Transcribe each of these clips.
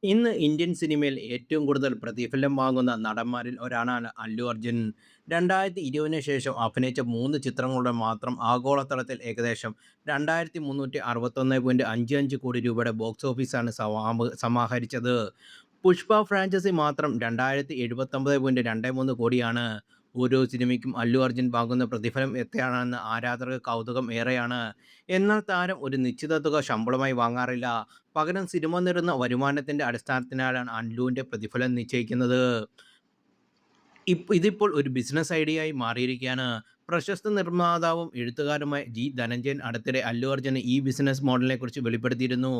ഇന്ന് ഇന്ത്യൻ സിനിമയിൽ ഏറ്റവും കൂടുതൽ പ്രതിഫലം വാങ്ങുന്ന നടന്മാരിൽ ഒരാളാണ് അല്ലു അർജുൻ. 2020 ശേഷം അഭിനയിച്ച 3 ചിത്രങ്ങളുടെ മാത്രം ആഗോളതലത്തിൽ ഏകദേശം 2361.55 കോടി രൂപയുടെ ബോക്സ് ഓഫീസാണ് സമാഹരിച്ചത്. പുഷ്പ ഫ്രാഞ്ചൈസി മാത്രം 2079.23 കോടിയാണ്. ഓരോ സിനിമയ്ക്കും അല്ലു അർജുൻ വാങ്ങുന്ന പ്രതിഫലം എത്രയാണെന്ന് ആരാധകർക്ക് കൗതുകം ഏറെയാണ്. എന്നാൽ താരം ഒരു നിശ്ചിത തുക ശമ്പളമായി വാങ്ങാറില്ല. പകരം സിനിമ നേടുന്ന വരുമാനത്തിന്റെ അടിസ്ഥാനത്തിലാണ് അല്ലുവിന്റെ പ്രതിഫലം നിശ്ചയിക്കുന്നത്. ഇതിപ്പോൾ ഒരു ബിസിനസ് ഐഡിയയായി മാറിയിരിക്കുകയാണ്. പ്രശസ്ത നിർമ്മാതാവും എഴുത്തുകാരുമായ ജി ധനഞ്ജയൻ അടുത്തിടെ അല്ലു അർജുന് ഈ ബിസിനസ് മോഡലിനെക്കുറിച്ച് വെളിപ്പെടുത്തിയിരുന്നു.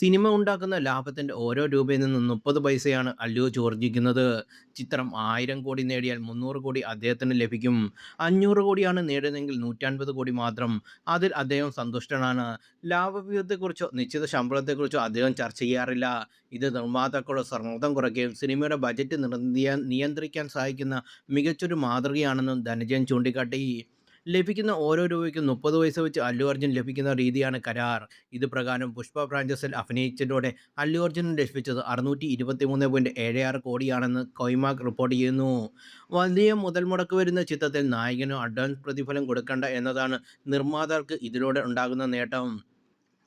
സിനിമ ഉണ്ടാക്കുന്ന ലാഭത്തിന്റെ ഓരോ രൂപയിൽ നിന്നും 30 പൈസയാണ് അല്ലു ചോർജിക്കുന്നത്. ചിത്രം 1000 കോടി നേടിയാൽ 300 കോടി അദ്ദേഹത്തിന് ലഭിക്കും. 500 കോടിയാണ് നേടുന്നതെങ്കിൽ 150 കോടി മാത്രം. അതിൽ അദ്ദേഹം സന്തുഷ്ടനാണ്. ലാഭവിഹിതത്തെക്കുറിച്ചോ നിശ്ചിത ശമ്പളത്തെക്കുറിച്ചോ അദ്ദേഹം ചർച്ച ചെയ്യാറില്ല. ഇത് നിർമ്മാതാക്കളുടെ സമ്മർദ്ദം കുറയ്ക്കുകയും സിനിമയുടെ ബജറ്റ് നിയന്ത്രിക്കാൻ സഹായിക്കുന്ന മികച്ചൊരു മാതൃകയാണെന്നും ധനഞ്ജയൻ ചൂണ്ടിക്കാട്ടി. ലഭിക്കുന്ന ഓരോ രൂപയ്ക്കും 30 പൈസ വെച്ച് അല്ലു അർജുൻ ലഭിക്കുന്ന രീതിയാണ് കരാർ. ഇത് പ്രകാരം പുഷ്പ ഫ്രാഞ്ചൈസിൽ അഭിനയിച്ചതോടെ അല്ലു അർജുന് ലഭിച്ചത് 623.76 കോടിയാണെന്ന് കൊയ്മാക് റിപ്പോർട്ട് ചെയ്യുന്നു. വലിയ മുതൽ മുടക്ക് വരുന്ന ചിത്രത്തിൽ നായകനോ അഡ്വാൻസ് പ്രതിഫലം കൊടുക്കണ്ട എന്നതാണ് നിർമ്മാതാക്കൾക്ക് ഇതിലൂടെ ഉണ്ടാകുന്ന നേട്ടം.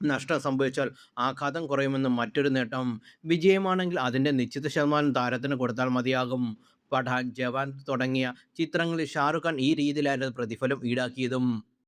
നഷ്ടം സംഭവിച്ചാൽ ആഘാതം കുറയുമെന്നും മറ്റൊരു നേട്ടം. വിജയമാണെങ്കിൽ അതിൻ്റെ നിശ്ചിത ശതമാനം താരത്തിന് കൊടുത്താൽ മതിയാകും. പഠാൻ, ജവാൻ തുടങ്ങിയ ചിത്രങ്ങളിൽ ഷാറുഖ് ഖാൻ ഈ രീതിയിലായിരുന്നു പ്രതിഫലം ഈടാക്കിയതും.